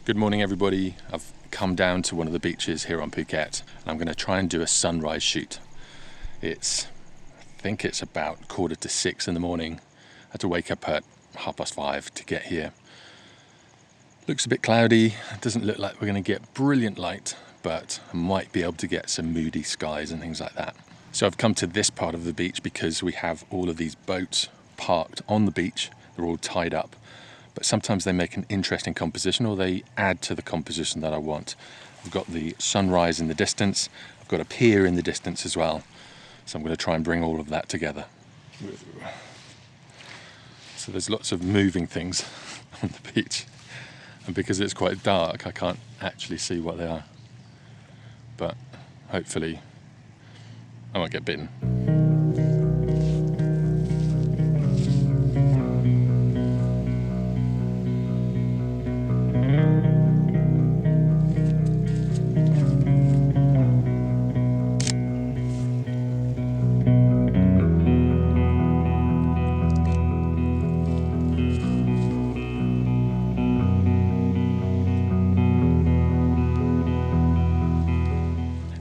Good morning everybody. I've come down to one of the beaches here on Phuket and I'm going to try and do a sunrise shoot. I think it's about 5:45 in the morning. I had to wake up at 5:30 to get here. Looks a bit cloudy, it doesn't look like we're going to get brilliant light, but I might be able to get some moody skies and things like that. So I've come to this part of the beach because we have all of these boats parked on the beach. They're all tied up. But sometimes they make an interesting composition or they add to the composition that I want. I've got the sunrise in the distance, I've got a pier in the distance as well. So I'm going to try and bring all of that together. So there's lots of moving things on the beach. And because it's quite dark, I can't actually see what they are. But hopefully I won't get bitten.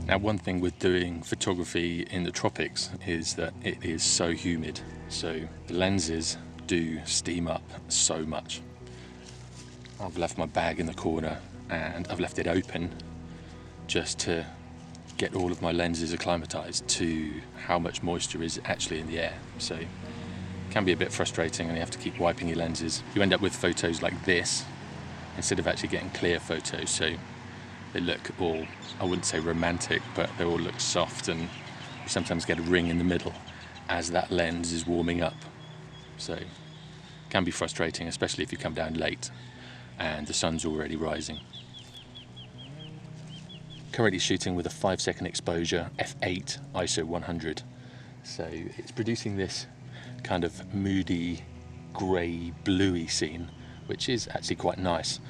Now, one thing with doing photography in the tropics is that it is so humid, so the lenses do steam up so much. I've left my bag in the corner and I've left it open just to get all of my lenses acclimatized to how much moisture is actually in the air. So it can be a bit frustrating and you have to keep wiping your lenses. You end up with photos like this instead of actually getting clear photos. So they look all, I wouldn't say romantic, but they all look soft, and you sometimes get a ring in the middle as that lens is warming up. So it can be frustrating, especially if you come down late and the sun's already rising. Currently shooting with a 5-second exposure, f8 ISO 100. So it's producing this kind of moody, grey, bluey scene, which is actually quite nice.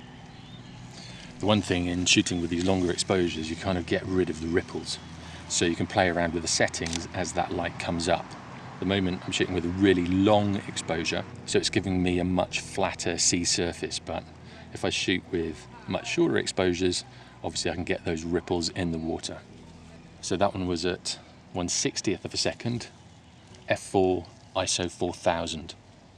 The one thing in shooting with these longer exposures, you kind of get rid of the ripples. So you can play around with the settings as that light comes up. At the moment I'm shooting with a really long exposure, so it's giving me a much flatter sea surface, but if I shoot with much shorter exposures, obviously I can get those ripples in the water. So that one was at 1/60th of a second, f4 ISO 4000.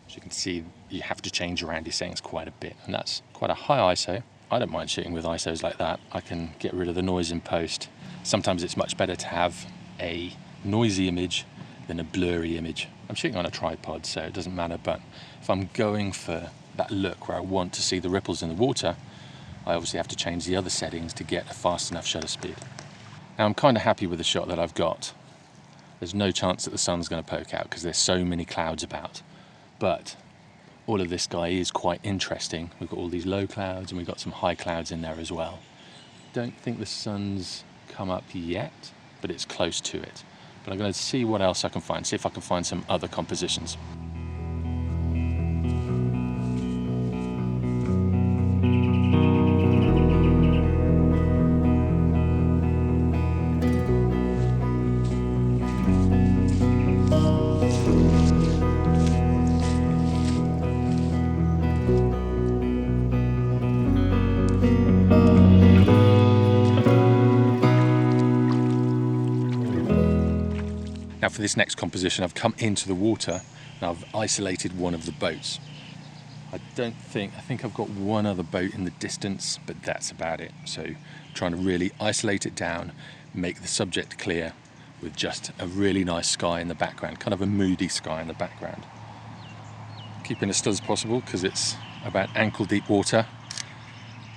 As you can see, you have to change around your settings quite a bit, and that's quite a high ISO. I don't mind shooting with ISOs like that. I can get rid of the noise in post. Sometimes it's much better to have a noisy image than a blurry image. I'm shooting on a tripod, so it doesn't matter, but if I'm going for that look where I want to see the ripples in the water, I obviously have to change the other settings to get a fast enough shutter speed. Now I'm kind of happy with the shot that I've got. There's no chance that the sun's going to poke out because there's so many clouds about. But all of this sky is quite interesting. We've got all these low clouds and we've got some high clouds in there as well. Don't think the sun's come up yet, but it's close to it. But I'm going to see what else I can find, see if I can find some other compositions. Now for this next composition, I've come into the water and I've isolated one of the boats. I think I've got one other boat in the distance, but that's about it. So I'm trying to really isolate it down, make the subject clear with just a really nice sky in the background, kind of a moody sky in the background. Keeping as still as possible because it's about ankle deep water.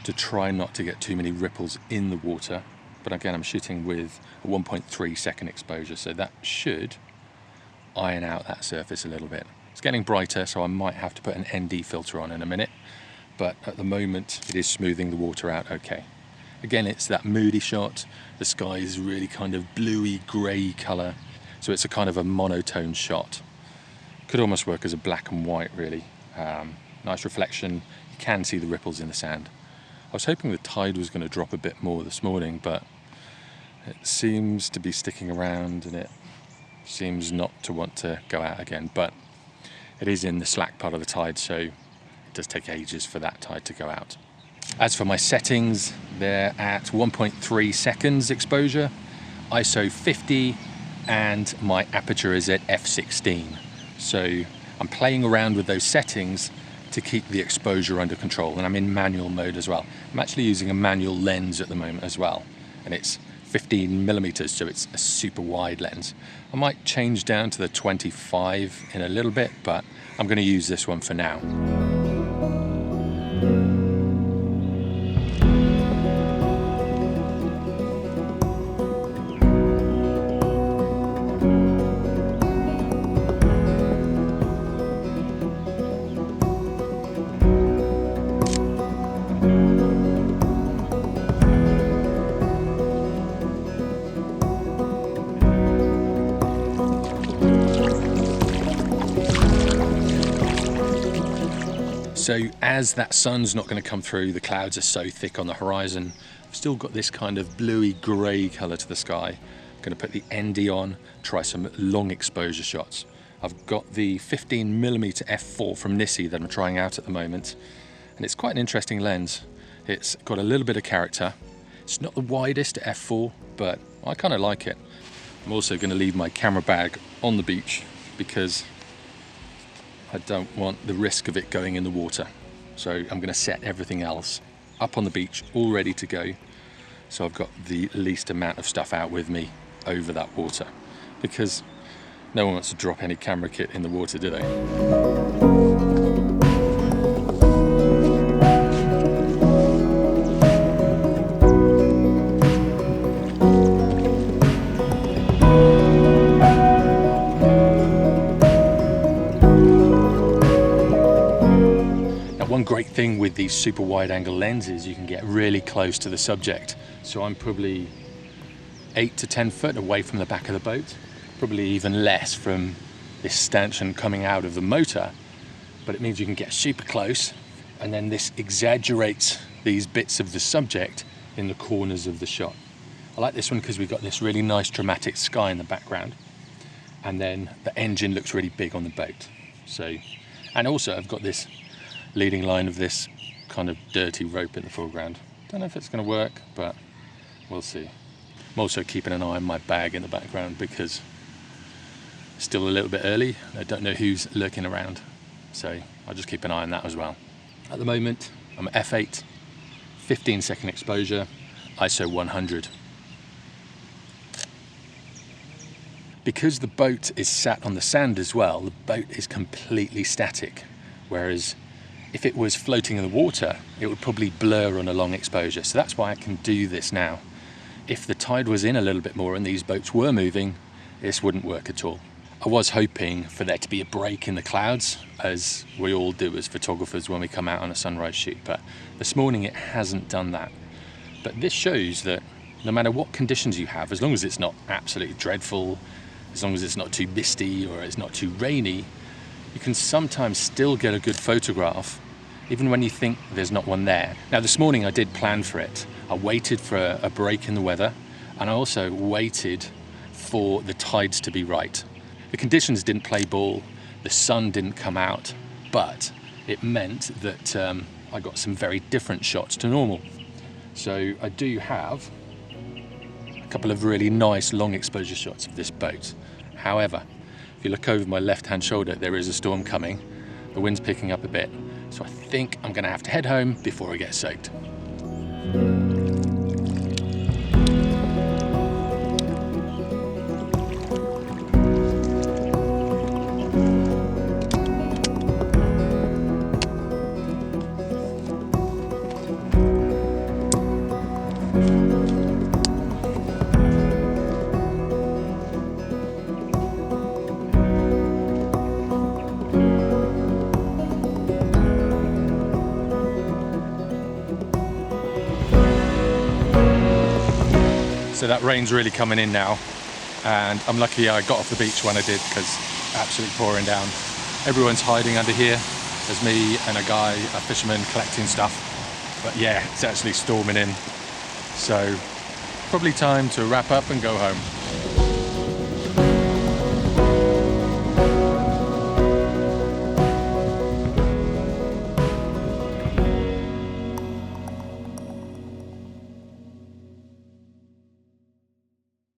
to try not to get too many ripples in the water. But again, I'm shooting with a 1.3 second exposure, so that should iron out that surface a little bit. It's getting brighter, so I might have to put an ND filter on in a minute, but at the moment it is smoothing the water out okay. Again, it's that moody shot. The sky is really kind of bluey grey colour, so it's a kind of a monotone shot. Could almost work as a black and white, really. Nice reflection. You can see the ripples in the sand. I was hoping the tide was going to drop a bit more this morning, but it seems to be sticking around and it seems not to want to go out again. But it is in the slack part of the tide, so it does take ages for that tide to go out. As for my settings, they're at 1.3 seconds exposure, ISO 50, and my aperture is at f16. So I'm playing around with those settings to keep the exposure under control, and I'm in manual mode as well. I'm actually using a manual lens at the moment as well, and it's 15mm, so it's a super wide lens. I might change down to the 25 in a little bit, but I'm going to use this one for now. So as that sun's not going to come through, the clouds are so thick on the horizon, I've still got this kind of bluey grey colour to the sky. I'm going to put the ND on, try some long exposure shots. I've got the 15mm f4 from Nissi that I'm trying out at the moment, and it's quite an interesting lens. It's got a little bit of character. It's not the widest at f4, but I kind of like it. I'm also going to leave my camera bag on the beach because I don't want the risk of it going in the water. So I'm going to set everything else up on the beach, all ready to go. So I've got the least amount of stuff out with me over that water, because no one wants to drop any camera kit in the water, do they? One great thing with these super wide angle lenses, you can get really close to the subject. So I'm probably 8 to 10 foot away from the back of the boat, probably even less from this stanchion coming out of the motor, but it means you can get super close, and then this exaggerates these bits of the subject in the corners of the shot. I like this one because we've got this really nice dramatic sky in the background, and then the engine looks really big on the boat. So, and also I've got this leading line of this kind of dirty rope in the foreground. Don't know if it's going to work, but we'll see. I'm also keeping an eye on my bag in the background because it's still a little bit early. I don't know who's lurking around, so I'll just keep an eye on that as well. At the moment, I'm at f8, 15-second exposure, ISO 100. Because the boat is sat on the sand as well, the boat is completely static, whereas if it was floating in the water, it would probably blur on a long exposure. So that's why I can do this now. If the tide was in a little bit more and these boats were moving, this wouldn't work at all. I was hoping for there to be a break in the clouds, as we all do as photographers when we come out on a sunrise shoot, but this morning it hasn't done that. But this shows that no matter what conditions you have, as long as it's not absolutely dreadful, as long as it's not too misty or it's not too rainy, you can sometimes still get a good photograph even when you think there's not one there. Now this morning I did plan for it. I waited for a break in the weather, and I also waited for the tides to be right. The conditions didn't play ball, the sun didn't come out, but it meant that I got some very different shots to normal. So I do have a couple of really nice long exposure shots of this boat. However, if you look over my left-hand shoulder, there is a storm coming. The wind's picking up a bit, so I think I'm going to have to head home before I get soaked. So that rain's really coming in now, and I'm lucky I got off the beach when I did, because absolutely pouring down. Everyone's hiding under here. There's me and a guy, a fisherman, collecting stuff. But yeah, it's actually storming in. So probably time to wrap up and go home.